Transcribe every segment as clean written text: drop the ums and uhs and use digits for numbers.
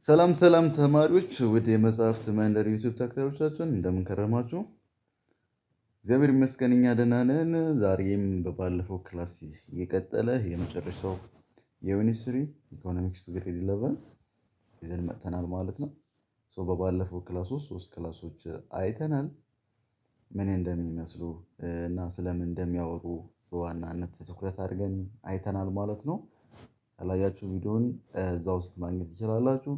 ሰላም ሰላም ተማሪዎች ውድ የመጽሐፍት መንደር ዩቲዩብ ተከታዮቻችን እንደምን ከረማችሁ? እግዚአብሔር ይመስገን እኛ ደህና ነን። ዛሬም በባለፈው ክላስ የቀጠለ የመጨረሻው የዩኒት 3 ኢኮኖሚክስ ግሬድ 11 ይዘን መጥተናል ማለት ነው። በባለፈው ክላስ ውስጥ 3 ክላሶች አይተናል። ምን እንደሚመስሉ እና ስለምን እንደሚያወሩ በዋናነት ትኩረት አድርገን አይተናል ማለት ነው። ያላያችሁ ቪዲዮውን እዛ ውስጥ ማግኘት ትችላላችሁ።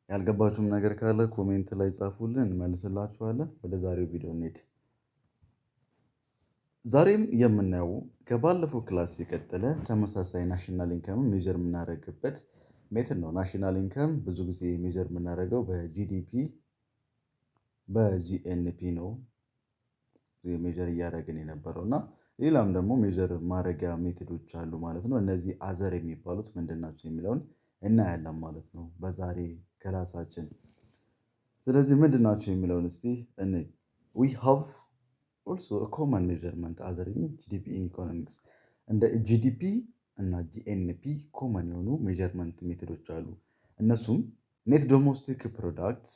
ያልገባችሁም ነገር ካለ ኮሜንት ላይ ጻፉልን እንመልስላችኋለን። ወደ ዛሬው ቪዲዮ እንሂድ። ዛሬም የምናየው ከባለፈው ክላስ የቀጠለ ተመሳሳይ ናሽናል ኢንከም ሜጀር የምናደርግበት ሜትድ ነው። ናሽናል ኢንከም ብዙ ጊዜ ሜጀር የምናደርገው በጂዲፒ በጂኤንፒ ነው ሜጀር እያደረግን የነበረው እና ሌላም ደግሞ ሜጀር ማድረጊያ ሜትዶች አሉ ማለት ነው። እነዚህ አዘር የሚባሉት ምንድን ናቸው የሚለውን እናያለን ማለት ነው በዛሬ ክላሳችን። ስለዚህ ምንድን ናቸው የሚለውን እስቲ እንይ። we have also a common measurement other in GDP in economics እንደ ጂዲፒ እና ጂኤንፒ ኮመን የሆኑ ሜጀርመንት ሜቶዶች አሉ። እነሱም ኔት ዶሜስቲክ ፕሮዳክት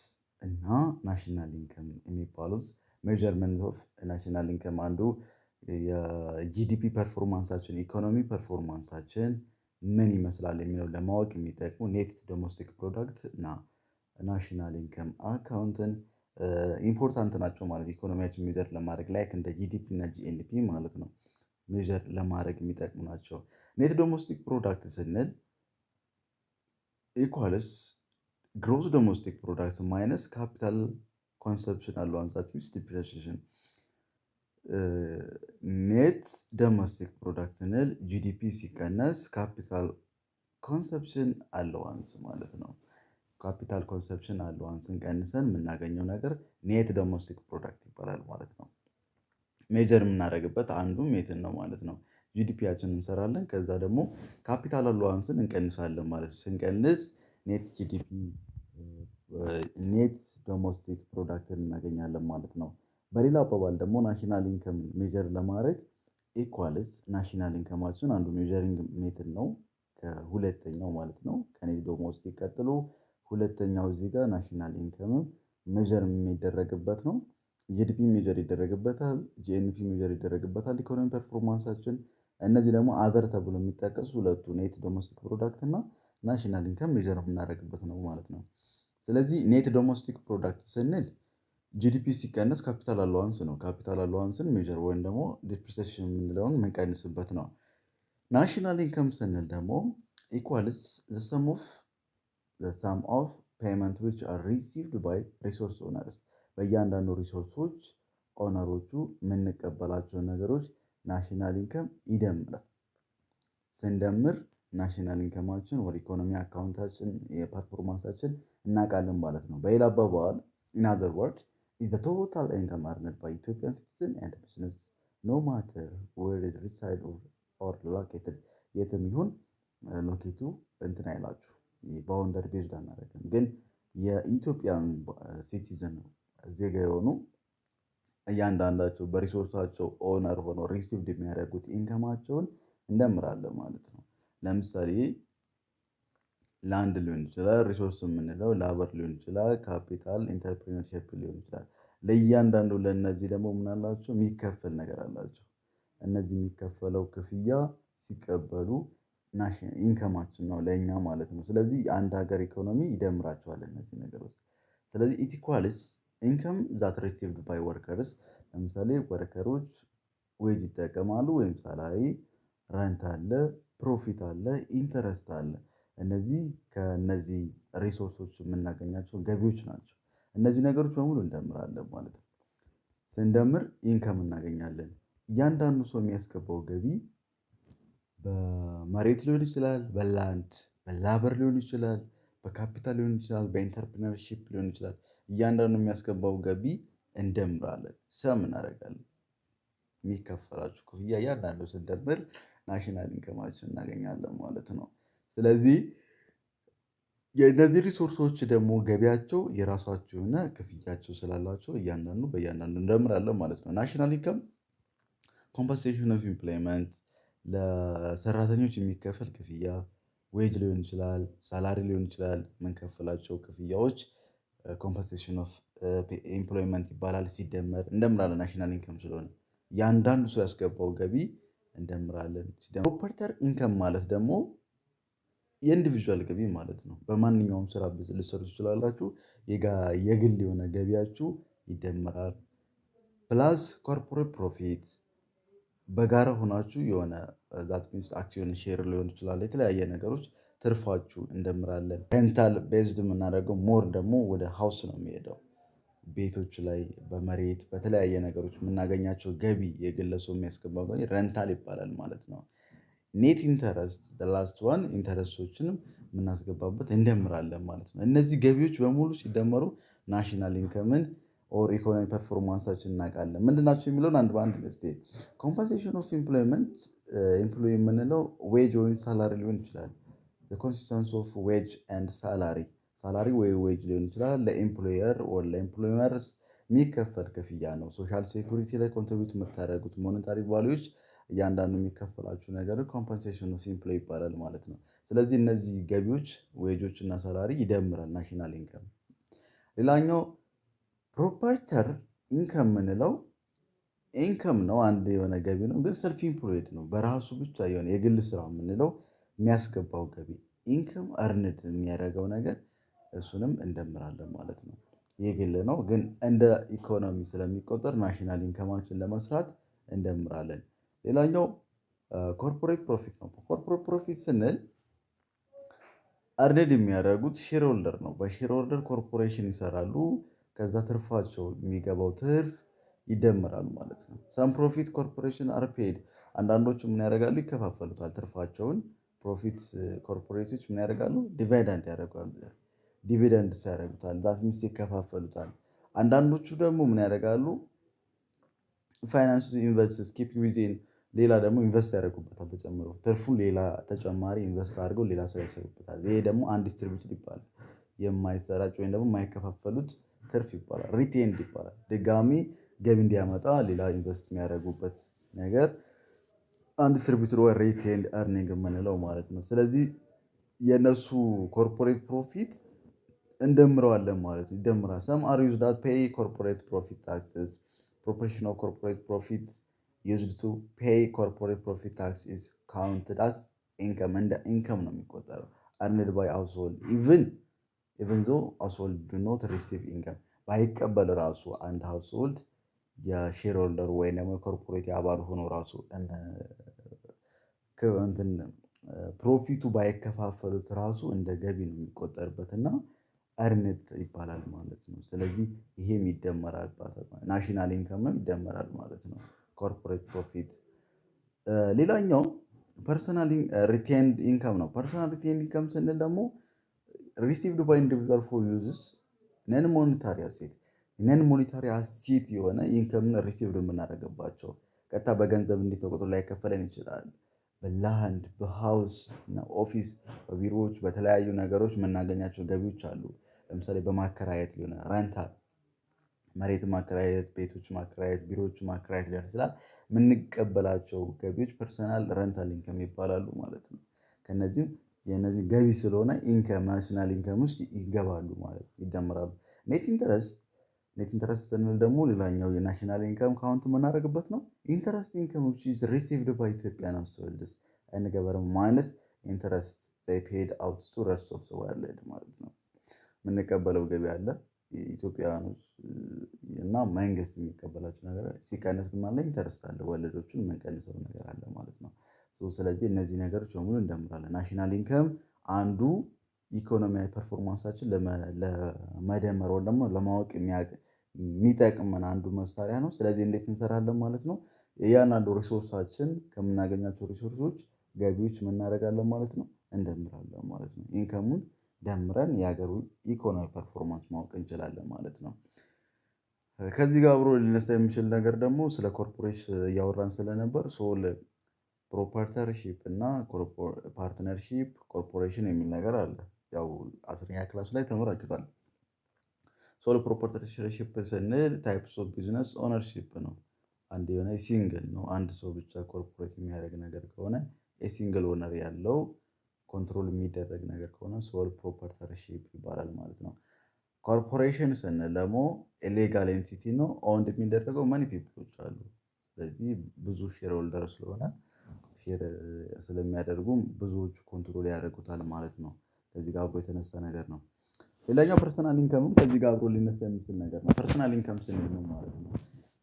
እና ናሽናል ኢንከም የሚባሉት ሜጀርመንት ኦፍ ናሽናል ኢንከም አንዱ የጂዲፒ ፐርፎርማንሳችን ኢኮኖሚ ፐርፎርማንሳችን ምን ይመስላል የሚለው ለማወቅ የሚጠቅሙ ኔት ዶሜስቲክ ፕሮዳክት እና ናሽናል ኢንከም አካውንትን ኢምፖርታንት ናቸው ማለት ኢኮኖሚያችን ሜጀር ለማድረግ ላይክ እንደ ጂዲፒ እና ጂኤንፒ ማለት ነው ሜጀር ለማድረግ የሚጠቅሙ ናቸው። ኔት ዶሜስቲክ ፕሮዳክት ስንል ኢኳልስ ግሮስ ዶሜስቲክ ፕሮዳክት ማይነስ ካፒታል ኮንሰፕሽን አላዋንስ ሚንስ ዲፕሪሺዬሽን። ኔት ዶሜስቲክ ፕሮዳክት ስንል ጂዲፒ ሲቀነስ ካፒታል ኮንሰፕሽን አላዋንስ ማለት ነው። ካፒታል ኮንሰፕሽን አላዋንስን ቀንሰን የምናገኘው ነገር ኔት ዶሜስቲክ ፕሮዳክት ይባላል ማለት ነው። ሜጀር የምናደርግበት አንዱ ሜትድ ነው ማለት ነው። ጂዲፒያችንን እንሰራለን፣ ከዛ ደግሞ ካፒታል አላዋንስን እንቀንሳለን ማለት ነው። ስንቀንስ ኔት ጂዲፒ ኔት ዶሜስቲክ ፕሮዳክትን እናገኛለን ማለት ነው። በሌላ አባባል ደግሞ ናሽናል ኢንከም ሜጀር ለማድረግ ኢኳልስ ናሽናል ኢንከማችን አንዱ ሜጀሪንግ ሜትድ ነው ከሁለተኛው ማለት ነው። ከኔት ዶሜስቲክ ቀጥሎ ሁለተኛው እዚህ ጋር ናሽናል ኢንከም ሜጀር የሚደረግበት ነው። ጂዲፒ ሜጀር ይደረግበታል፣ ጂኤንፒ ሜጀር ይደረግበታል ኢኮኖሚ ፐርፎርማንሳችን። እነዚህ ደግሞ አዘር ተብሎ የሚጠቀሱ ሁለቱ ኔት ዶሜስቲክ ፕሮዳክት እና ናሽናል ኢንከም ሜጀር የምናደርግበት ነው ማለት ነው። ስለዚህ ኔት ዶሜስቲክ ፕሮዳክት ስንል ጂዲፒ ሲቀነስ ካፒታል አላዋንስ ነው። ካፒታል አላዋንስን ሜጀር ወይም ደግሞ ዲፕሪሺዬሽን የምንለውን የምንቀንስበት ነው። ናሽናል ኢንከም ስንል ደግሞ ኢኳልስ the sum of payment which are received by resource owners በእያንዳንዱ ሪሶርሶች ኦነሮቹ የምንቀበላቸው ነገሮች ናሽናል ኢንከም ይደምራል። ስንደምር ናሽናል ኢንከማችን ወደ ኢኮኖሚ አካውንታችን የፐርፎርማንሳችን እናውቃለን ማለት ነው። በሌላ አባባል in other words is the total income earned by Ethiopian citizen and business no matter where it reside or located የትም ይሁን ሎኬቱ እንትን አይላችሁ ባውንደር ቤዝድ አናደርግም፣ ግን የኢትዮጵያን ሲቲዝን ዜጋ የሆኑ እያንዳንዳቸው በሪሶርሳቸው ኦነር ሆነው ሪሲቭድ የሚያደርጉት ኢንከማቸውን እንደምራለን ማለት ነው። ለምሳሌ ላንድ ሊሆን ይችላል፣ ሪሶርስ የምንለው ላበር ሊሆን ይችላል፣ ካፒታል ኢንተርፕሪነርሺፕ ሊሆን ይችላል። ለእያንዳንዱ ለእነዚህ ደግሞ ምን አላቸው የሚከፈል ነገር አላቸው። እነዚህ የሚከፈለው ክፍያ ሲቀበሉ ኢንከማችን ነው ለእኛ ማለት ነው። ስለዚህ የአንድ ሀገር ኢኮኖሚ ይደምራቸዋል እነዚህ ነገሮች። ስለዚህ ኢት ኢኳልስ ኢንከም ዛት ሪሲቭድ ባይ ወርከርስ። ለምሳሌ ወርከሮች ዌጅ ይጠቀማሉ ወይም ሳላሪ፣ ረንት አለ፣ ፕሮፊት አለ፣ ኢንተረስት አለ። እነዚህ ከነዚህ ሪሶርሶች የምናገኛቸው ገቢዎች ናቸው። እነዚህ ነገሮች በሙሉ እንደምራለን ማለት ነው። ስንደምር ኢንከም እናገኛለን። እያንዳንዱ ሰው የሚያስገባው ገቢ በመሬት ሊሆን ይችላል፣ በላንድ በላበር ሊሆን ይችላል፣ በካፒታል ሊሆን ይችላል፣ በኢንተርፕሪነርሺፕ ሊሆን ይችላል። እያንዳንዱ የሚያስገባው ገቢ እንደምራለን፣ ሰም እናደርጋለን። የሚከፈላችሁ ክፍያ እያንዳንዱ ስንደምር ናሽናል ኢንከማችን እናገኛለን ማለት ነው። ስለዚህ የእነዚህ ሪሶርሶች ደግሞ ገቢያቸው የራሳቸው የሆነ ክፍያቸው ስላላቸው እያንዳንዱ በእያንዳንዱ እንደምራለን ማለት ነው። ናሽናል ኢንከም ኮምፐንሴሽን ኦፍ ኢምፕሎይመንት ለሰራተኞች የሚከፈል ክፍያ ዌጅ ሊሆን ይችላል፣ ሳላሪ ሊሆን ይችላል። የምንከፍላቸው ክፍያዎች ኮምፐንሴሽን ኦፍ ኤምፕሎይመንት ይባላል። ሲደመር እንደምራለን ናሽናል ኢንከም ስለሆነ ያንዳንዱ ሰው ያስገባው ገቢ እንደምራለን። ፕሮፐርተር ኢንከም ማለት ደግሞ የኢንዲቪዥዋል ገቢ ማለት ነው። በማንኛውም ስራ ልትሰሩ ትችላላችሁ። የግል የሆነ ገቢያችሁ ይደመራል። ፕላስ ኮርፖሬት ፕሮፊት በጋራ ሆናችሁ የሆነ ዛት ሚንስ አክሲዮን ሼር ሊሆን ይችላል። የተለያየ ነገሮች ትርፋችሁ እንደምራለን። ሬንታል ቤዝድ የምናደርገው ሞር ደግሞ ወደ ሃውስ ነው የሚሄደው። ቤቶች ላይ በመሬት በተለያየ ነገሮች የምናገኛቸው ገቢ የግለሰቡ የሚያስገባው ገቢ ረንታል ይባላል ማለት ነው። ኔት ኢንተረስት ላስት ዋን ኢንተረስቶችንም የምናስገባበት እንደምራለን ማለት ነው። እነዚህ ገቢዎች በሙሉ ሲደመሩ ናሽናል ኢንከምን ኦር ኢኮኖሚ ፐርፎርማንሳችን እናውቃለን። ምንድናቸው የሚለውን አንድ በአንድ ስ ኮምፐንሴሽን ኦፍ ኤምፕሎይመንት ኤምፕሎይ የምንለው ዌጅ ወይም ሳላሪ ሊሆን ይችላል። ኮንሲስተንስ ኦፍ ዌጅ ኤንድ ሳላሪ ወይ ዌጅ ሊሆን ይችላል። ለኤምፕሎየር ኦር ለኤምፕሎየርስ የሚከፈል ክፍያ ነው። ሶሻል ሴኩሪቲ ላይ ኮንትሪቢዩት የምታደርጉት ሞኔታሪ ቫሉዎች እያንዳንዱ የሚከፈላችሁ ነገር ኮምፐንሴሽን ኦፍ ኤምፕሎይ ይባላል ማለት ነው። ስለዚህ እነዚህ ገቢዎች ዌጆች እና ሳላሪ ይደምራል ናሽናል ኢንከም። ሌላኛው ፕሮፐርተር ኢንከም የምንለው ኢንከም ነው፣ አንድ የሆነ ገቢ ነው፣ ግን ሰልፍ ኢምፕሎይድ ነው። በራሱ ብቻ የሆነ የግል ስራ የምንለው የሚያስገባው ገቢ ኢንከም እርንድ የሚያደርገው ነገር እሱንም እንደምራለን ማለት ነው። የግል ነው፣ ግን እንደ ኢኮኖሚ ስለሚቆጠር ናሽናል ኢንከማችን ለመስራት እንደምራለን። ሌላኛው ኮርፖሬት ፕሮፊት ነው። ኮርፖሬት ፕሮፊት ስንል እርንድ የሚያደርጉት ሼር ሆልደር ነው። በሼር ሆልደር ኮርፖሬሽን ይሰራሉ። ከዛ ትርፋቸው የሚገባው ትርፍ ይደምራል ማለት ነው። ሰም ፕሮፊት ኮርፖሬሽን አር ፔድ። አንዳንዶቹ ምን ያደርጋሉ? ይከፋፈሉታል ትርፋቸውን። ፕሮፊት ኮርፖሬቶች ምን ያደርጋሉ? ዲቫይደንድ ያደርጋሉ። ዲቪደንድ ያደርጉታል። ዛት ሚንስ ይከፋፈሉታል። አንዳንዶቹ ደግሞ ምን ያደርጋሉ? ፋይናንስ ኢንቨስትስ ኪፕ ዊዚን ሌላ ደግሞ ኢንቨስት ያደርጉበታል። ተጨምሮ ትርፉን ሌላ ተጨማሪ ኢንቨስት አድርገው ሌላ ሰው ያሰሩበታል። ይሄ ደግሞ አንዲስትሪቢዩትድ ይባላል። የማይሰራጭ ወይም ደግሞ የማይከፋፈሉት ትርፍ ይባላል። ሪቴንድ ይባላል። ድጋሚ ገቢ እንዲያመጣ ሌላ ኢንቨስት የሚያደርጉበት ነገር አንዲስትሪቢዩትድ ወይ ሪቴንድ እርኒንግ የምንለው ማለት ነው። ስለዚህ የእነሱ ኮርፖሬት ፕሮፊት እንደምረዋለን ማለት ነው። ይደምራል። ሰም አር ዩዝድ ዳት ፔይ ኮርፖሬት ፕሮፊት ታክስስ proportion of corporate profit used to pay corporate profit tax is counted as income እንደ ኢንከም ነው የሚቆጠረው earned by household even though household do not receive income ባይቀበል ራሱ አንድ ሃውስሆልድ የሼር ሆልደር ወይ ደግሞ የኮርፖሬት አባል ሆኖ ራሱ እንትን ፕሮፊቱ ባይከፋፈሉት ራሱ እንደ ገቢ ነው የሚቆጠርበት እና እርንት ይባላል ማለት ነው። ስለዚህ ይሄም ይደመራል። ናሽናል ኢንከም ነው ይደመራል ማለት ነው። ኮርፖሬት ፕሮፊት። ሌላኛው ፐርሰናል ሪቴንድ ኢንከም ነው። ፐርሰናል ሪቴንድ ኢንከም ስንል ደግሞ ሪሲቭድ ባይ ኢንዲቪጁዋል ፎር ዩዝስ ነን ሞኔታሪ አሴት ነን ሞኔታሪ አሴት የሆነ ኢንከምን ሪሲቭድ የምናደርግባቸው ቀጥታ በገንዘብ እንዴት ተቆጥሮ ላይ ከፈለን ይችላል። በላንድ በሃውስ እና ኦፊስ በቢሮዎች በተለያዩ ነገሮች የምናገኛቸው ገቢዎች አሉ። ለምሳሌ በማከራየት ሊሆን ረንታል መሬት ማከራየት፣ ቤቶች ማከራየት፣ ቢሮዎች ማከራየት ሊሆን ይችላል። የምንቀበላቸው ገቢዎች ፐርሰናል ረንታል ኢንከም ይባላሉ ማለት ነው። ከነዚህም የነዚህ ገቢ ስለሆነ ኢንከም ናሽናል ኢንከም ውስጥ ይገባሉ ማለት ነው፣ ይደምራሉ። ኔት ኢንተረስት ስንል ደግሞ ሌላኛው የናሽናል ኢንከም ካውንት የምናደርግበት ነው። ኢንተረስት ኢንከም which is received by Ethiopian households and government minus interest they paid out to rest of the world ማለት ነው። የምንቀበለው ገቢ አለ ኢትዮጵያውያኖች እና መንግስት የሚቀበላቸው ነገር ሲቀነስ ግን ማለት ኢንተረስት አለ፣ ወለዶቹን የምንቀንሰው ነገር አለ ማለት ነው። ስለዚህ እነዚህ ነገሮች በሙሉ እንደምራለን። ናሽናል ኢንከም አንዱ ኢኮኖሚያዊ ፐርፎርማንሳችን ለመደመር ወይም ደግሞ ለማወቅ የሚጠቅመን አንዱ መሳሪያ ነው። ስለዚህ እንዴት እንሰራለን ማለት ነው? እያንዳንዱ ሪሶርሳችን ከምናገኛቸው ሪሶርሶች ገቢዎች እናደርጋለን ማለት ነው፣ እንደምራለን ማለት ነው። ኢንከሙን ደምረን የሀገሩ ኢኮኖሚ ፐርፎርማንስ ማወቅ እንችላለን ማለት ነው። ከዚህ ጋር አብሮ ሊነሳ የሚችል ነገር ደግሞ ስለ ኮርፖሬሽን እያወራን ስለነበር ሶል ፕሮፐርተርሺፕ እና ፓርትነርሺፕ ኮርፖሬሽን የሚል ነገር አለ። ያው 10ኛ ክላስ ላይ ተምራችኋል። ሶል ፕሮፐርተርሺፕ ስንል ታይፕስ ኦፍ ቢዝነስ ኦነርሺፕ ነው። አንድ የሆነ ሲንግል ነው፣ አንድ ሰው ብቻ ኮርፖሬት የሚያደርግ ነገር ከሆነ የሲንግል ኦነር ያለው ኮንትሮል የሚደረግ ነገር ከሆነ ሶል ፕሮፕራይተርሺፕ ይባላል ማለት ነው። ኮርፖሬሽን ስንል ደግሞ ሌጋል ኤንቲቲ ነው። ኦውንድ የሚደረገው ማኒ ፒፕሎች አሉ። ስለዚህ ብዙ ሼር ሆልደር ስለሆነ ሼር ስለሚያደርጉም ብዙዎቹ ኮንትሮል ያደርጉታል ማለት ነው። ከዚህ ጋር አብሮ የተነሳ ነገር ነው። ሌላኛው ፐርሰናል ኢንከምም ከዚህ ጋር አብሮ ሊነሳ የሚችል ነገር ነው። ፐርሰናል ኢንከም ስንል ምን ማለት ነው?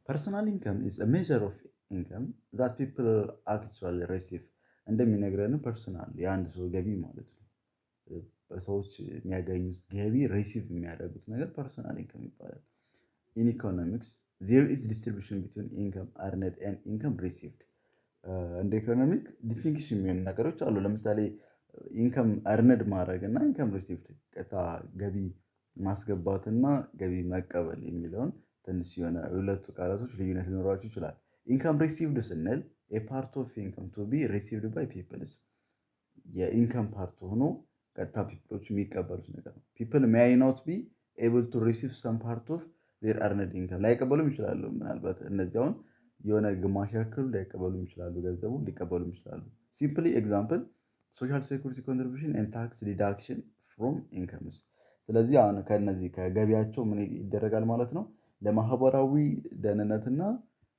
ፐርሰናል ኢንከም ኢዝ አ ሜዠር ኦፍ ኢንከም ዛት ፒፕል አክቹዋሊ ሪሲቭ። እንደሚነግረን ፐርሰናል የአንድ ሰው ገቢ ማለት ነው። ሰዎች የሚያገኙት ገቢ ሪሲቭ የሚያደርጉት ነገር ፐርሰናል ኢንከም ይባላል። ኢን ኢኮኖሚክስ ዜር ኢዝ ዲስትሪቢዩሽን ቢትዊን ኢንከም አርንድ ኤንድ ኢንከም ሪሲቭድ። እንደ ኢኮኖሚክ ዲስቲንክሽን የሚሆኑ ነገሮች አሉ። ለምሳሌ ኢንከም አርንድ ማድረግ እና ኢንከም ሪሲቭድ ቀጥታ ገቢ ማስገባት እና ገቢ መቀበል የሚለውን ትንሽ የሆነ ሁለቱ ቃላቶች ልዩነት ሊኖራቸው ይችላል። ኢንከም ሪሲቭድ ስንል የፓርት ኦፍ ኢንከም ቱ ቢ ሪሲቭድ ባይ ፒፕልስ፣ የኢንከም ፓርት ሆኖ ቀጥታ ፒፕሎች የሚቀበሉት ነገር ነው። ፒፕል ሜይ ኖት ቢ ኤብል ቱ ሪሲቭ ሰም ፓርት ኦፍ ዜር አርንድ ኢንከም፣ ላይቀበሉም ይችላሉ። ምናልባት እነዚያውን የሆነ ግማሽ ያክሉ ላይቀበሉም ይችላሉ፣ ገንዘቡ ሊቀበሉም ይችላሉ። ሲምፕሊ ኤግዛምፕል ሶሻል ሴኩሪቲ ኮንትሪቢሽን ኤንድ ታክስ ዲዳክሽን ፍሮም ኢንከምስ። ስለዚህ አሁን ከነዚህ ከገቢያቸው ምን ይደረጋል ማለት ነው? ለማህበራዊ ደህንነትና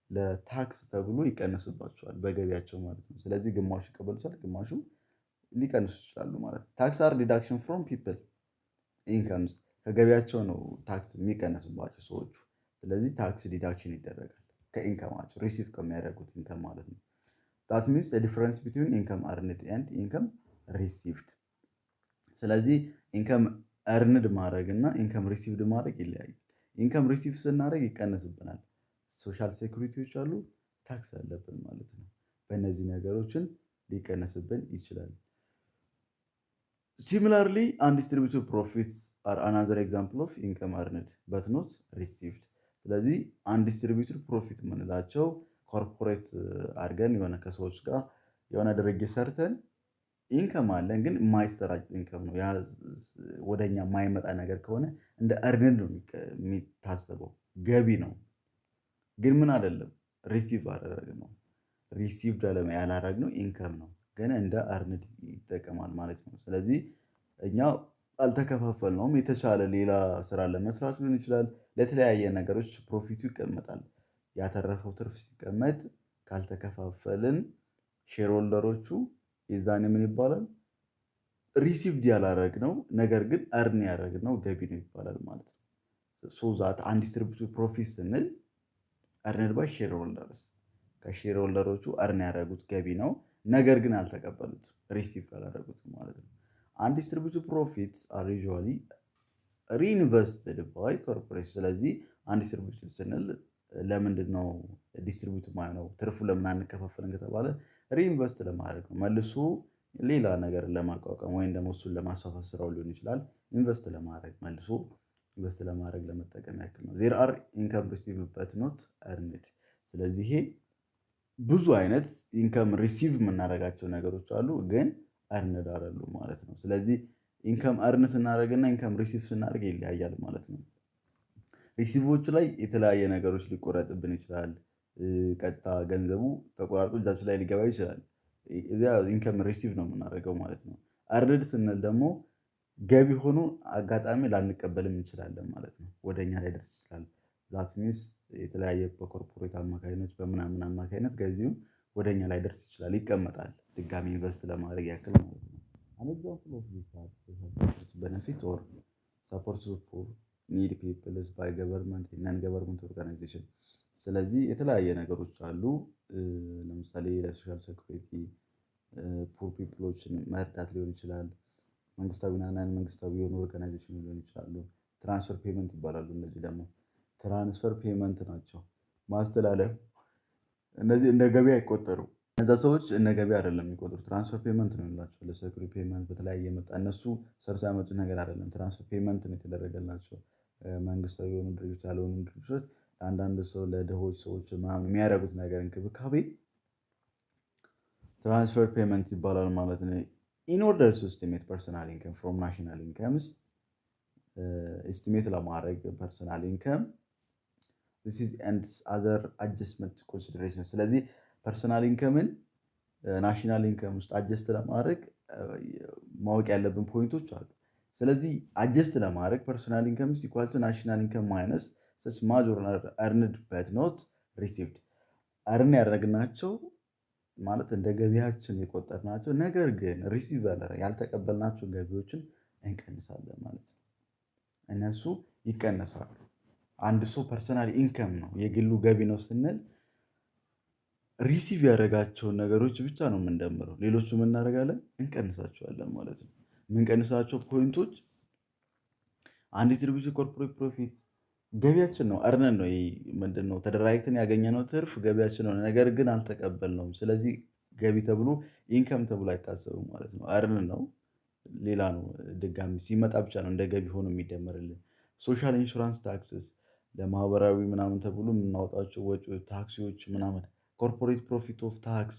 ለታክስ ተብሎ ይቀንስባቸዋል በገቢያቸው ማለት ነው። ስለዚህ ግማሹ ይቀበሉታል፣ ግማሹ ሊቀንሱ ይችላሉ ማለት ነው። ታክስ አር ዲዳክሽን ፍሮም ፒፕል ኢንከምስ፣ ከገቢያቸው ነው ታክስ የሚቀነስባቸው ሰዎቹ። ስለዚህ ታክስ ዲዳክሽን ይደረጋል ከኢንከማቸው ሪሲቭ ከሚያደርጉት ኢንከም ማለት ነው። ዛት ሚንስ ዲፍረንስ ቢትዊን ኢንከም አርንድ ኤንድ ኢንከም ሪሲቭድ። ስለዚህ ኢንከም አርንድ ማድረግ እና ኢንከም ሪሲቭድ ማድረግ ይለያያል። ኢንከም ሪሲቭ ስናደርግ ይቀንስብናል። ሶሻል ሴኩሪቲዎች አሉ፣ ታክስ አለብን ማለት ነው። በእነዚህ ነገሮችን ሊቀነስብን ይችላል። ሲሚላርሊ አንዲስትሪቢዩትድ ፕሮፊትስ አር አናዘር ኤግዛምፕል ኦፍ ኢንከም አርንድ በት ኖት ሪሲቭድ። ስለዚህ አንዲስትሪቢዩትድ ፕሮፊት የምንላቸው ኮርፖሬት አድርገን የሆነ ከሰዎች ጋር የሆነ ድርጅት ሰርተን ኢንከም አለን ግን የማይሰራጭ ኢንከም ነው። ወደኛ የማይመጣ ነገር ከሆነ እንደ እርንድ ነው የሚታሰበው፣ ገቢ ነው። ግን ምን አይደለም ሪሲቭ አደረግነው። ሪሲቭድ ያላደረግነው ኢንከም ነው፣ ግን እንደ እርንድ ይጠቀማል ማለት ነው። ስለዚህ እኛ አልተከፋፈልነውም። የተሻለ ሌላ ስራ ለመስራት ሊሆን ይችላል። ለተለያየ ነገሮች ፕሮፊቱ ይቀመጣል። ያተረፈው ትርፍ ሲቀመጥ ካልተከፋፈልን ሼር ሆልደሮቹ የዛኔ ምን ይባላል? ሪሲቭድ ያላረግነው ነገር ግን እርን ያደረግነው ገቢ ነው ይባላል ማለት ነው። ሶ ዛት አንዲስትሪቢዩትድ ፕሮፊት ስንል እርንድ ባይ ሼር ሆልደርስ፣ ከሼር ሆልደሮቹ እርን ያደረጉት ገቢ ነው፣ ነገር ግን አልተቀበሉት ሪሲቭ ካላደረጉት ማለት ነው። አንዲስትሪቢዩትድ ፕሮፊትስ አር ዩዥዋሊ ሪኢንቨስትድ ባይ ኮርፖሬሽን። ስለዚህ አንዲስትሪቢዩትድ ስንል ለምንድን ነው ዲስትሪቢዩት ማይሆነው? ትርፉ ለምን አንከፋፈልን ከተባለ ሪኢንቨስት ለማድረግ ነው። መልሶ ሌላ ነገር ለማቋቋም ወይም ደግሞ እሱን ለማስፋፋት ስራው ሊሆን ይችላል። ኢንቨስት ለማድረግ መልሶ ኢንቨስት ለማድረግ ለመጠቀም ያክል ነው። ዜር አር ኢንከም ሪሲቭ በት ኖት እርንድ። ስለዚህ ይሄ ብዙ አይነት ኢንከም ሪሲቭ የምናደርጋቸው ነገሮች አሉ፣ ግን እርንድ አይደሉ ማለት ነው። ስለዚህ ኢንከም እርን ስናደርግና ኢንከም ሪሲቭ ስናደርግ ይለያያል ማለት ነው። ሪሲቮቹ ላይ የተለያየ ነገሮች ሊቆረጥብን ይችላል። ቀጥታ ገንዘቡ ተቆራርጦ እጃችን ላይ ሊገባ ይችላል። እዚያ ኢንከም ሪሲቭ ነው የምናደርገው ማለት ነው። እርንድ ስንል ደግሞ ገቢ ሆኖ አጋጣሚ ላንቀበልም እንችላለን ማለት ነው። ወደኛ ላይ ደርስ ይችላል። ዛት ሚንስ የተለያየ በኮርፖሬት አማካኝነት በምናምን አማካኝነት ገዚው ወደኛ ላይ ደርስ ይችላል፣ ይቀመጣል ድጋሚ ኢንቨስት ለማድረግ ያክል ማለት ነው። አን ኤግዛምፕል ኦፍ ዲስ ቤኔፊት ኦር ሰፖርት ፎር ኒድ ፒፕልስ ባይ ገቨርንመንት ናን ገቨርንመንት ኦርጋናይዜሽን። ስለዚህ የተለያየ ነገሮች አሉ። ለምሳሌ ለሶሻል ሴኩሪቲ ፑር ፒፕሎችን መርዳት ሊሆን ይችላል። መንግስታዊና ናን መንግስታዊ የሆኑ ኦርጋናይዜሽን ሊሆን ይችላሉ። ትራንስፈር ፔመንት ይባላሉ። እነዚህ ደግሞ ትራንስፈር ፔመንት ናቸው፣ ማስተላለፍ። እነዚህ እንደ ገቢ አይቆጠሩም። እነዛ ሰዎች እነ ገቢ አይደለም የሚቆጥሩ፣ ትራንስፈር ፔመንት ነው የሚላቸው። ለሴኩሪቲ ፔመንት በተለያየ መጣ እነሱ ሰርቶ ያመጡት ነገር አይደለም። ትራንስፈር ፔመንት ነው የተደረገላቸው። መንግስታዊ የሆኑ ድርጅቶች ያልሆኑ ድርጅቶች ለአንዳንድ ሰው ለድሆች ሰዎች ምናምን የሚያደርጉት ነገር እንክብካቤ ትራንስፈር ፔመንት ይባላል ማለት ነው። ኢን ኦርደር ቱ ኤስቲሜት ፐርሰናል ኢንከም ፍሮም ናሽናል ኢንከምስ፣ ኤስቲሜት ለማድረግ ፐርሰናል ኢንከም this is and other adjustment consideration። ስለዚህ ፐርሰናል ኢንከምን ናሽናል ኢንከም ውስጥ አጀስት ለማድረግ ማወቅ ያለብን ፖይንቶች አሉ። ስለዚህ አጀስት ለማድረግ ፐርሰናል ኢንከም ኢኳል ቱ ናሽናል ኢንከም ማይነስ ስስ ማጆር እርንድ በት ኖት ሪሲቭድ እርን ያደረግናቸው ማለት እንደ ገቢያችን የቆጠርናቸው ነገር ግን ሪሲቭ ያልተቀበልናቸው ገቢዎችን እንቀንሳለን ማለት ነው። እነሱ ይቀነሳሉ። አንድ ሰው ፐርሰናል ኢንከም ነው የግሉ ገቢ ነው ስንል ሪሲቭ ያደረጋቸውን ነገሮች ብቻ ነው የምንደምረው። ሌሎቹ እናደርጋለን እንቀንሳቸዋለን ማለት ነው። የምንቀንሳቸው ፖይንቶች አንዲስትሪቢዩሽን ኮርፖሬት ፕሮፊት ገቢያችን ነው፣ እርነን ነው። ምንድነው ተደራጅተን ያገኘነው ትርፍ ገቢያችን ነው፣ ነገር ግን አልተቀበልነውም። ስለዚህ ገቢ ተብሎ ኢንከም ተብሎ አይታሰብም ማለት ነው። እርን ነው፣ ሌላ ነው። ድጋሚ ሲመጣ ብቻ ነው እንደ ገቢ ሆኖ የሚደመርልን። ሶሻል ኢንሹራንስ ታክስስ ለማህበራዊ ምናምን ተብሎ የምናወጣቸው ወጪዎች፣ ታክሲዎች ምናምን፣ ኮርፖሬት ፕሮፊት ኦፍ ታክስ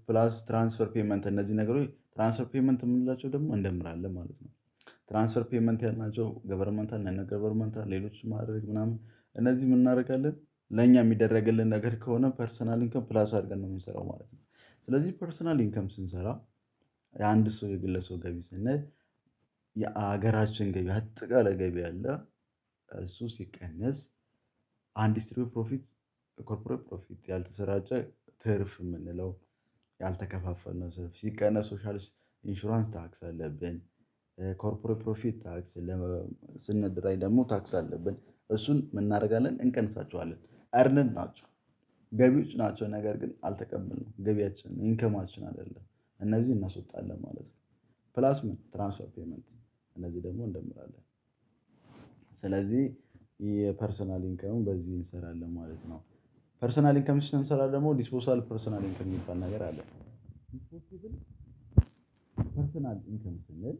ፕላስ ትራንስፈር ፔመንት፣ እነዚህ ነገሮች ትራንስፈር ፔመንት የምንላቸው ደግሞ እንደምራለን ማለት ነው። ትራንስፈር ፔመንት ያልናቸው ገቨርንመንታል እና ገቨርንመንታል ሌሎች ማድረግ ምናምን እነዚህ የምናደርጋለን ለእኛ የሚደረግልን ነገር ከሆነ ፐርሰናል ኢንከም ፕላስ አድርገን ነው የምንሰራው ማለት ነው። ስለዚህ ፐርሰናል ኢንከም ስንሰራ የአንድ ሰው የግለሰው ገቢ ስንል የአገራችን ገቢ አጠቃላይ ገቢ ያለ እሱ ሲቀነስ አንዲስትሪ ፕሮፊት ኮርፖሬት ፕሮፊት ያልተሰራጨ ትርፍ የምንለው ያልተከፋፈልነው ትርፍ ሲቀነስ ሶሻል ኢንሹራንስ ታክስ አለብን። ኮርፖሬት ፕሮፊት ታክስ ስንደራጅ ደግሞ ታክስ አለብን። እሱን እናደርጋለን እንቀንሳቸዋለን። እርንን ናቸው ገቢዎች ናቸው፣ ነገር ግን አልተቀበልንም። ገቢያችን ኢንከማችን አይደለም። እነዚህ እናስወጣለን ማለት ነው። ፕላስ ምን ትራንስፈር ፔመንት፣ እነዚህ ደግሞ እንደምራለን። ስለዚህ የፐርሰናል ኢንከም በዚህ እንሰራለን ማለት ነው። ፐርሰናል ኢንከም ስንሰራ ደግሞ ዲስፖሳል ፐርሰናል ኢንከም የሚባል ነገር አለ። ዲስፖሲብል ፐርሰናል ኢንከም ስንል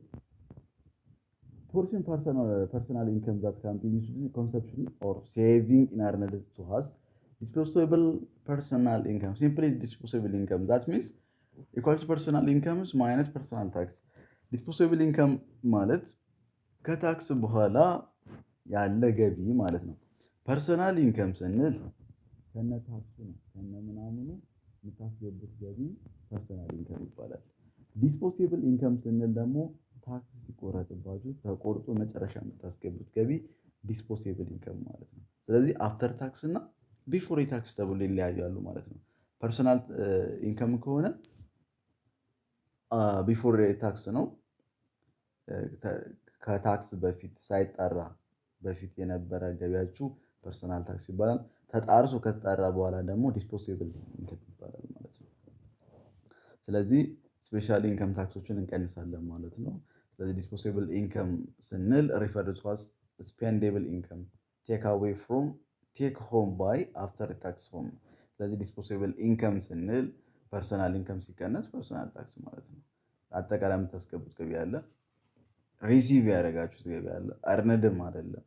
portion personal income that can be used in consumption or saving in earned to us. Disposable personal income, simply disposable income. That means equals personal incomes minus personal tax. Disposable income ማለት ከታክስ በኋላ ያለ ገቢ ማለት ነው። ፐርሰናል ኢንከም ስንል ከነ ታክሱ ነው ከነ ምናምኑ የምታስገቡት ገቢ ፐርሰናል ኢንከም ይባላል። ዲስፖሲብል ኢንከም ስንል ደግሞ ታክስ ሲቆረጥባችሁ ተቆርጦ መጨረሻ የምታስገቡት ገቢ ዲስፖሴብል ኢንከም ማለት ነው። ስለዚህ አፍተር ታክስ እና ቢፎር ታክስ ተብሎ ይለያያሉ ማለት ነው። ፐርሰናል ኢንከም ከሆነ ቢፎር ታክስ ነው። ከታክስ በፊት ሳይጣራ በፊት የነበረ ገቢያችሁ ፐርሰናል ታክስ ይባላል። ተጣርቶ ከተጣራ በኋላ ደግሞ ዲስፖሴብል ኢንከም ይባላል ማለት ነው። ስለዚህ ስፔሻሊ ኢንከም ታክሶችን እንቀንሳለን ማለት ነው። ስለዚህ ዲስፖሴብል ኢንከም ስንል ሪፈርድ ቱ አስ ስፔንዴብል ኢንከም ቴክ አዌይ ፍሮም ቴክ ሆም ባይ አፍተር ታክስ ሆም። ስለዚህ ዲስፖሴብል ኢንከም ስንል ፐርሰናል ኢንከም ሲቀነስ ፐርሰናል ታክስ ማለት ነው። አጠቃላይ የምታስገቡት ገቢ አለ፣ ሪሲቭ ያደረጋችሁት ገቢ አለ፣ እርንድም አይደለም።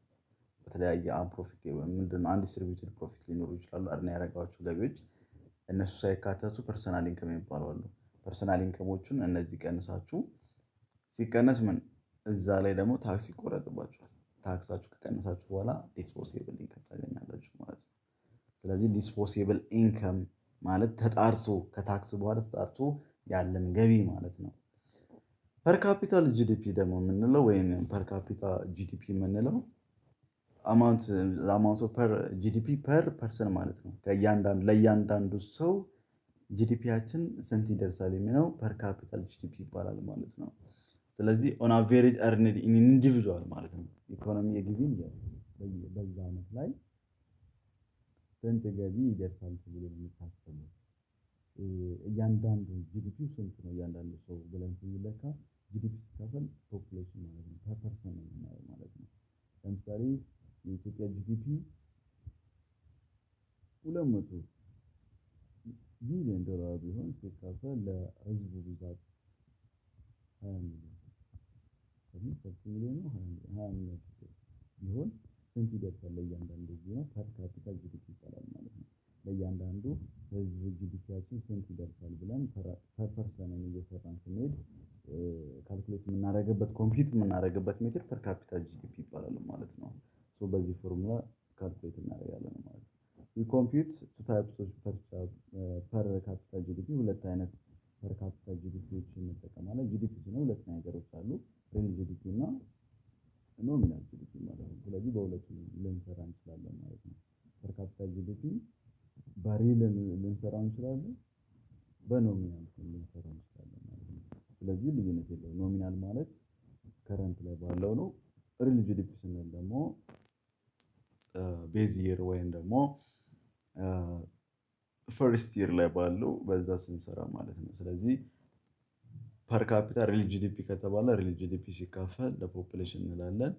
በተለያየ አንፕሮፊት ምንድነው አንዲስትሪቢዩትድ ፕሮፊት ሊኖሩ ይችላሉ። እርን ያደረጋችሁ ገቢዎች እነሱ ሳይካተቱ ፐርሰናል ኢንከም ይባላሉ። ፐርሰናል ኢንከሞቹን እነዚህ ቀንሳችሁ ሲቀነስ ምን እዛ ላይ ደግሞ ታክስ ይቆረጥባችኋል። ታክሳችሁ ከቀነሳችሁ በኋላ ዲስፖሴብል ኢንከም ታገኛላችሁ ማለት ነው። ስለዚህ ዲስፖሴብል ኢንከም ማለት ተጣርቶ ከታክስ በኋላ ተጣርቶ ያለን ገቢ ማለት ነው። ፐር ካፒታል ጂዲፒ ደግሞ የምንለው ወይም ፐር ካፒታል ጂዲፒ የምንለው አማውንት ፐር ጂዲፒ ፐር ፐርሰን ማለት ነው። ለእያንዳንዱ ሰው ጂዲፒያችን ስንት ይደርሳል የሚለው ፐር ካፒታል ጂዲፒ ይባላል ማለት ነው። ስለዚህ ኦን አቬሬጅ እርንድ ኢን ኢንዲቪጁዋል ማለት ነው። ኢኮኖሚ የጊዜን በዛ ዓመት ላይ ስንት ገቢ ይደርሳል ተብሎ የሚታሰቡ እያንዳንዱ ጂዲፒ ስንት ነው እያንዳንዱ ሰው ብለን ስንለካ ጂዲፒ ሲካፈል ፖፑሌሽን ማለት ነው። ፐርሰን ነው የምናየው ማለት ነው። ለምሳሌ የኢትዮጵያ ጂዲፒ 200 ቢሊዮን ዶላር ቢሆን ሲካፈል ለህዝቡ ብዛት 20 ሚሊዮን ሚሊዮን ነው 20 ሚሊዮን ቢሆን ስንት ይደርሳል ለእያንዳንዱ ጊዜ ፐር ካፒታል ጂዲፒ ይባላል ማለት ነው። ለእያንዳንዱ ህዝብ ጂዲፒያችን ስንት ይደርሳል ብለን ፐር ፐርሰን እየሰራን ስንሄድ ካልኩሌት የምናደርግበት ኮምፒውት የምናደርግበት ሜትር ፐር ካፒታል ጂዲፒ ይባላል ማለት ነው። በዚህ ፎርሙላ ካልኩሌት እናደርጋለን ማለት ነው። ኮምፒውት ቱ ታይፕስ ፐር ካፒታል ጂዲፒ ሁለት አይነት ፐር ካፒታል ጂዲፒዎችን እንጠቀማለን። ጂዲፒ ስንል ሁለት ነገሮች አሉ፣ ሪል ጂዲፒ እና ኖሚናል ጂዲፒ ማለት ነው። ስለዚህ በሁለቱ ልንሰራ እንችላለን ማለት ነው። ፐር ካፒታል ጂዲፒ በሪል ልንሰራው እንችላለን፣ በኖሚናል ልንሰራው እንችላለን ማለት ነው። ስለዚህ ልዩነት የለውም። ኖሚናል ማለት ከረንት ላይ ባለው ነው። ሪል ጂዲፒ ስንል ደግሞ ቤዝ ይር ወይም ደግሞ ፈርስት ይር ላይ ባለው በዛ ስንሰራ ማለት ነው። ስለዚህ ፐር ካፒታል ሪል ጂዲፒ ከተባለ ሪል ጂዲፒ ሲካፈል ለፖፑሌሽን እንላለን።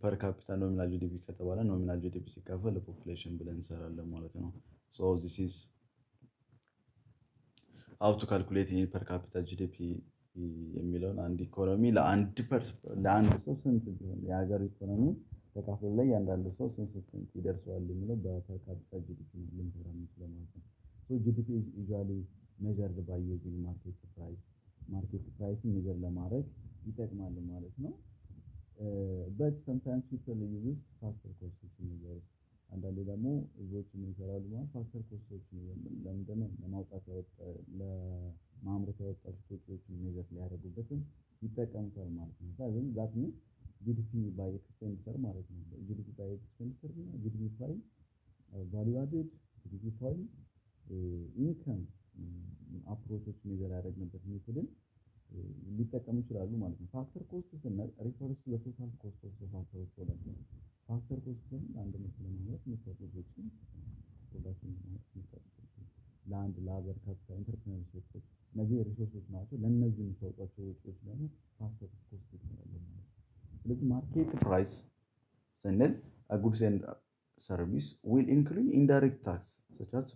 ፐር ካፒታል ኖሚናል ጂዲፒ ከተባለ ኖሚናል ጂዲፒ ሲካፈል ለፖፑሌሽን ብለን እንሰራለን ማለት ነው። ሶ ዚስ ኢዝ ሃው ቱ ካልኩሌት ፐር ካፒታል ጂዲፒ የሚለውን አንድ ኢኮኖሚ ለአንድ ሰው ስንት ቢሆን የሀገር ኢኮኖሚ ተካፍሎ ላይ ያንዳንዱ ሰው ስንት ይደርሰዋል የሚለው በፐር ካፒታል ጂዲፒ ልንሰራ እንችላለን ማለት ነው። ሶ ጂዲፒ ኢዝ ዩዥዋሊ ሜዠርድ ባይ ዩዚንግ ማርኬት ፕራይስን ሜዠር ለማድረግ ይጠቅማል ማለት ነው። በት ሰምታይምስ ፒፕል ዩዝ ፋክተር ኮስት ሜዠር። አንዳንዴ ደግሞ ህዝቦች ምን ይሰራሉ ማለት ፋክተር ኮስቶችን ለምንድን ነው ለማምረት ያወጣቸው ወጪዎችን ሜዠር ሊያደርጉበትም ይጠቀሙታል ማለት ነው። ስለዚህ ዛት ሚንስ ጂዲፒ ባይ ኤክስፔንዲቸር ማለት ነው። ጂዲፒ ባይ ኤክስፔንዲቸር እና ጂዲፒ ባይ ቫልዩ አድድ፣ ጂዲፒ ባይ ኢንከም አፕሮቾች ሜዠር ያደረግንበት ሜቶድን ሊጠቀሙ ይችላሉ ማለት ነው። ፋክተር ኮስት ስንል ሪፈርስ ቱ ዘ ቶታል ኮስት ኦፍ ዘ ፋክተር ፕሮዳክት። ፋክተር ኮስት ስንል አንድ ምርት ለማምረት የሚሰጡት ወጪ ፕሮዳክሽን ለአንድ ለሀገር ካፒታል ኢንተርፕረነርሺፕ እነዚህ ሪሶርሶች ናቸው። ለእነዚህ የሚሰጧቸው ወጪዎች ደግሞ ፋክተር ኮስት ይባላሉ ማለት ነው። ስለዚህ ማርኬት ፕራይስ ስንል ጉድስ ኤንድ ሰርቪስ ዊል ኢንክሉድ ኢንዳይሬክት ታክስ ሰች አዝ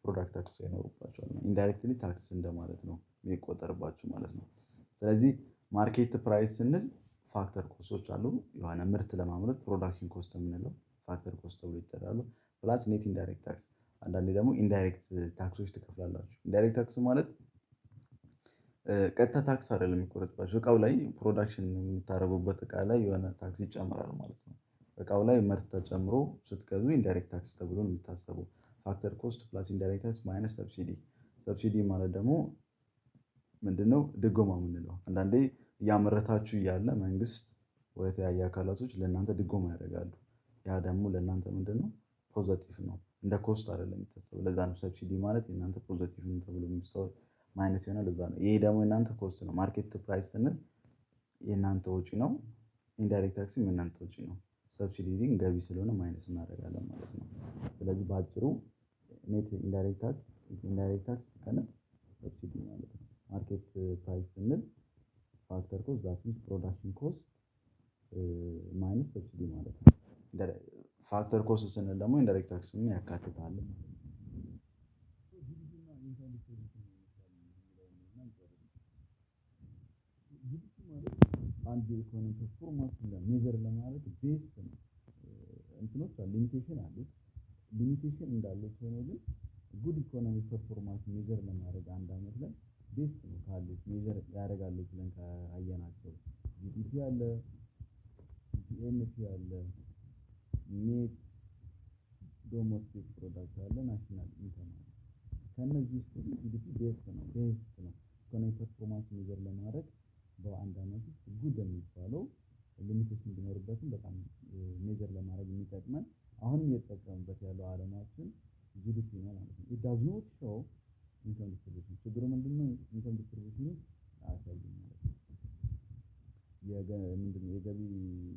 ፕሮዳክት ታክስ ይኖሩባቸዋል። ኢንዳይሬክትሊ ታክስ እንደማለት ነው የሚቆጠርባቸው ማለት ነው። ስለዚህ ማርኬት ፕራይስ ስንል ፋክተር ኮስቶች አሉ። የሆነ ምርት ለማምረት ፕሮዳክሽን ኮስት የምንለው ፋክተር ኮስት ተብሎ ይጠራሉ። ፕላስ ኔት ኢንዳይሬክት ታክስ፣ አንዳንዴ ደግሞ ኢንዳይሬክት ታክሶች ትከፍላላችሁ። ኢንዳይሬክት ታክስ ማለት ቀጥታ ታክስ አይደለም የሚቆረጥባቸው፣ እቃው ላይ ፕሮዳክሽን የምታደርጉበት እቃ ላይ የሆነ ታክስ ይጨምራል ማለት ነው። እቃው ላይ ምርት ተጨምሮ ስትገዙ ኢንዳይሬክት ታክስ ተብሎ ነው የሚታሰበው። ፋክተር ኮስት ፕላስ ኢንዳይሬክት ታክስ ማይነስ ሰብሲዲ። ሰብሲዲ ማለት ደግሞ ምንድነው? ድጎማ የምንለው። አንዳንዴ እያመረታችሁ እያለ መንግስት ወደ ተለያየ አካላቶች ለእናንተ ድጎማ ያደርጋሉ። ያ ደግሞ ለእናንተ ምንድነው? ፖዘቲቭ ነው፣ እንደ ኮስት አይደለም የሚታሰበው። ለዛ ነው ሰብሲዲ ማለት የእናንተ ፖዘቲቭ ነው ተብሎ የሚስተዋል ማይነስ ይሆናል። ለዛ ነው ይሄ ደግሞ የእናንተ ኮስት ነው። ማርኬት ፕራይስ ስንል የእናንተ ወጪ ነው። ኢንዳይሬክት ታክስም የእናንተ ወጪ ነው። ሰብሲዲ ግን ገቢ ስለሆነ ማይነስ እናደርጋለን ማለት ነው። ስለዚህ በአጭሩ ኔት ኢንዳይሬክት ታክስ ሲቀነስ ሰብሲዲ ማለት ነው። ማርኬት ፕራይስ ስንል ፋክተር ኮስት ዛት ሚንስ ፕሮዳክሽን ኮስት ማይነስ ሰብሲዲ ማለት ነው። ፋክተር ኮስት ስንል ደግሞ ኢንዳይሬክት ታክስም ያካትታል ማለት ነው። ጂዲፒ ማለት አንድ ኢኮኖሚ ፐርፎርማንስ ሜዠር ለማድረግ ቤስት ነው። እንትኖች አሉ፣ ሊሚቴሽን አሉት። ሊሚቴሽን እንዳሉት ሆኖ ግን ጉድ ኢኮኖሚ ፐርፎርማንስ ሜዠር ለማድረግ አንድ አመት ላይ ቤስት ነው ካሉት ሜዠር ያደርጋሉ ብለን ካየናቸው ጂዲፒ አለ፣ ጂኤንፒ አለ፣ ኔት ዶሜስቲክ ፕሮዳክት አለ፣ ናሽናል ኢንከም አለ። ከእነዚህ ውስጥ ጂዲፒ ቤስት ነው ኢኮኖሚ ፐርፎርማንስ ሜዠር ለማድረግ በአንድ አመት ውስጥ ጉድ የሚባለው ሊሚቴሽን ቢኖርበትም በጣም ሜዠር ለማድረግ የሚጠቅመን አሁንም እየተጠቀሙበት ያለው ዓለማችን ጂዲፒ ነው ማለት ነው። ኢት ዳዝ ኖት ሾው ኢንከም ዲስትሪቢዩሽን። ችግሩ ምንድነው? ኢንከም ዲስትሪቢዩሽኑ አያሳይም ማለት ነው። ምንድነው የገቢ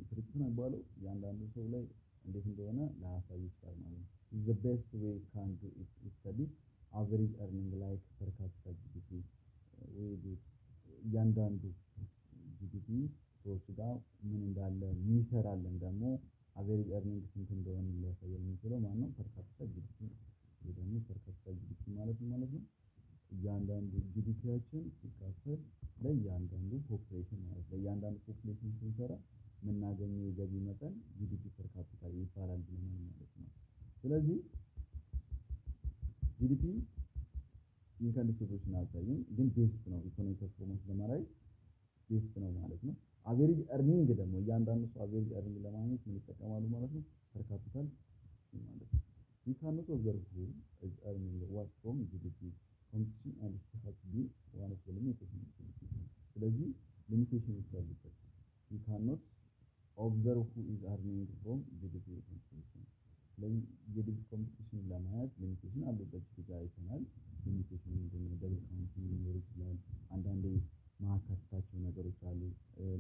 ስርጭት ነው የሚባለው እያንዳንዱ ሰው ላይ እንዴት እንደሆነ ላያሳይ ይችላል ማለት ነው። the best way can do it is study average earning like per capita GDP እያንዳንዱ ጂዲፒ ሰዎች ጋር ምን እንዳለ የሚሰራለን ደግሞ አቨሬጅ ኤርኒንግ ስንት እንደሆነ ሊያሳየን የሚችለው ማነው? ፐር ካፒታል ጂዲፒ። ይሄ ደግሞ ፐር ካፒታል ጂዲፒ ማለት ነው እያንዳንዱ ጂዲፒያችን ሲካፈል ለእያንዳንዱ ፖፑሌሽን ማለት ነው። ለእያንዳንዱ ፖፑሌሽን ስንሰራ የምናገኘው የገቢ መጠን ጂዲፒ ፐር ካፒታል ይባላል ብለናል ማለት ነው። ስለዚህ ጂዲፒ ኢንከም ዲስትሪቢዩሽን አያሳይም፣ ግን ቤስት ነው ኢኮኖሚ ፐርፎርማንስ ለማድረግ ቤስት ነው ማለት ነው። አቨሬጅ ኤርኒንግ ደግሞ እያንዳንዱ ሰው አቨሬጅ ኤርኒንግ ለማግኘት ምን ይጠቀማሉ ማለት ነው? ፐር ካፒታል ማለት ነው። we cannot observe who is earning what from GDP competition and it has to be one of the limitations ስለዚህ ሊሚቴሽን ይፈልጋል you cannot observe who is earning from GDP competition ስለዚህ የዲግሪ ኮምፒቲሽን ለማየት ሊሚቴሽን አለበት ጊዜ አይተናል ሊሚቴሽን ምንድነው ደብል ካውንቲንግ ሊኖር ይችላል አንዳንዴ ማካተታቸው ነገሮች አሉ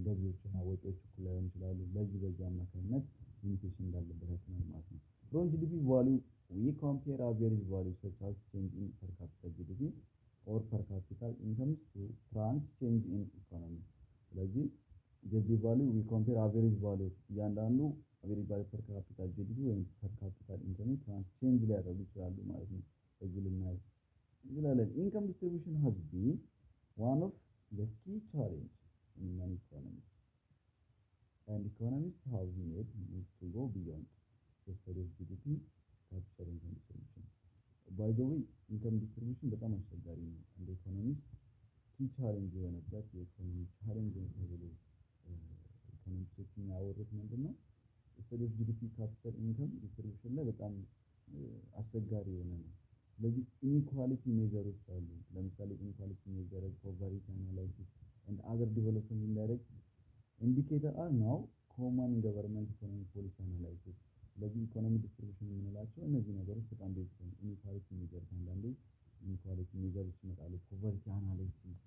ገቢዎችና ወጪዎች እኩል ላይሆኑ ይችላሉ በዚህ አማካኝነት ሊሚቴሽን እንዳለበት አይተናል ማለት ነው from GDP value we compare average values such as change in per capita GDP or per capita income to trans change in economy ስለዚህ GDP value we compare average value እያንዳንዱ average value per capita GDP ወይም per capita income trans change ሊያደርጉ ይችላሉ ማለት ነው በዚህ ልናይ እንችላለን income distribution has been one of the key challenge in many economies and economists have made moves to go beyond the study of GDP capture income distribution by the way income distribution በጣም አስቸጋሪ ነው እንደ ኢኮኖሚስት key challenge የሆነበት የኢኮኖሚ ቻሌንጅ ነው ተብሎ ኢኮኖሚስቶች የሚያወሩት ምንድነው study of GDP capture income distribution ላይ በጣም አስቸጋሪ የሆነ ነው ስለዚህ ኢኒኳሊቲ ሜዠሮች አሉ ለምሳሌ ኢኒኳሊቲ ሜዠር ፖቨርቲ አናላይሲስ and other development indirect indicator are now common in government economic policy analysis ስለዚህ ኢኮኖሚ ዲስትሪቢዩሽን የምንላቸው እነዚህ ነገሮች በጣም ቤዚክ ነው ኢኒኳሊቲ ሜዠር አንዳንዴ ኢኒኳሊቲ ሜዠሮች ይመጣሉ ፖቨርቲ አናላይሲስ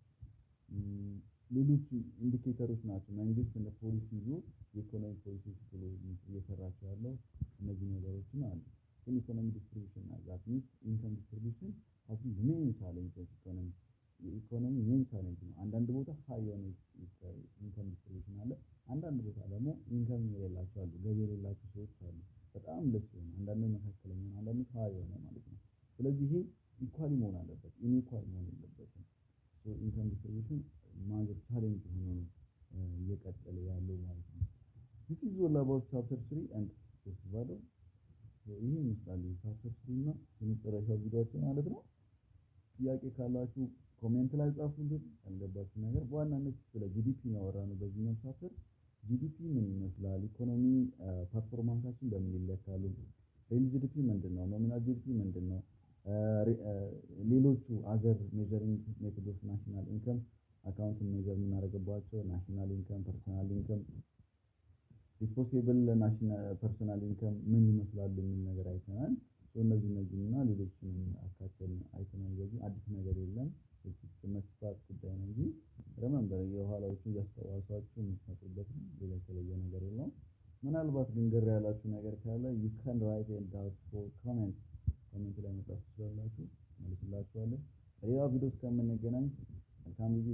ሌሎች ኢንዲኬተሮች ናቸው መንግስት እንደ ፖሊሲ ይዞ የኢኮኖሚ ፖሊሲዎች ብሎ እየሰራቸው ያለው እነዚህ ነገሮችን አሉ ግን ኢኮኖሚ ዲስትሪቢዩሽን that means income distribution has the main challenge of economy የኢኮኖሚ ሜን ቻሌንጅ ነው አንዳንድ ቦታ ሃይ የሆነ ኢንካም ዲስትሪቢዩሽን አለ አንዳንድ ቦታ ደግሞ ኢንካም የሌላቸው አሉ ገቢ የሌላቸው ሰዎች አሉ በጣም ለስ ነው አንዳንድ መካከለኛ ነው አንዳንድ ሃይ የሆነ ማለት ነው ስለዚህ ይሄ ኢኳሊ መሆን አለበት ኢንኢኳል መሆን የለበትም ሶ ኢንካም ዲስትሪቢዩሽን ማዘር ቻሌንጅ ሆኖ ነው እየቀጠለ ያለው ማለት ነው this is all about chapter 3 and this value ይሄ ይመስላል ቻፕተር 3 እና የመጨረሻው ቪዲዮአችን ማለት ነው ጥያቄ ካላችሁ ኮሜንት ላይ ጻፉልን ያልገባችሁ ነገር በዋናነት ስለ ጂዲፒ ነው ያወራነው በዚህኛው ቻፕተር ጂዲፒ ምን ይመስላል ኢኮኖሚ ፐርፎርማንሳችን በምን ይለካሉ ሪል ጂዲፒ ምንድነው ኖሚናል ጂዲፒ ምንድነው ሌሎቹ አገር ሜዠሪንግ ሜቶዶች ናሽናል ኢንካም አካውንት ሜዠር የምናደርግባቸው ናሽናል ኢንካም ፐርሰናል ኢንካም ዲስፖሲብል ናሽናል ፐርሰናል ኢንካም ምን ይመስላል የሚል ነገር አይተናል እነዚህና ሌሎችንም አካተን አይተናል በዚህ አዲስ ነገር የለም መስፋት ጉዳይ ነው እንጂ ረመንበር የኋላዎቹን ያስተዋወሳችሁ የምትመጡበት ሌላ የተለየ ነገር የለውም ምናልባት ግንገር ያላችሁ ነገር ካለ you can write it down for comment ላይ መጻፍ ትችላላችሁ መልስላችኋለሁ ሌላ ቪዲዮ እስከምንገናኝ መልካም ጊዜ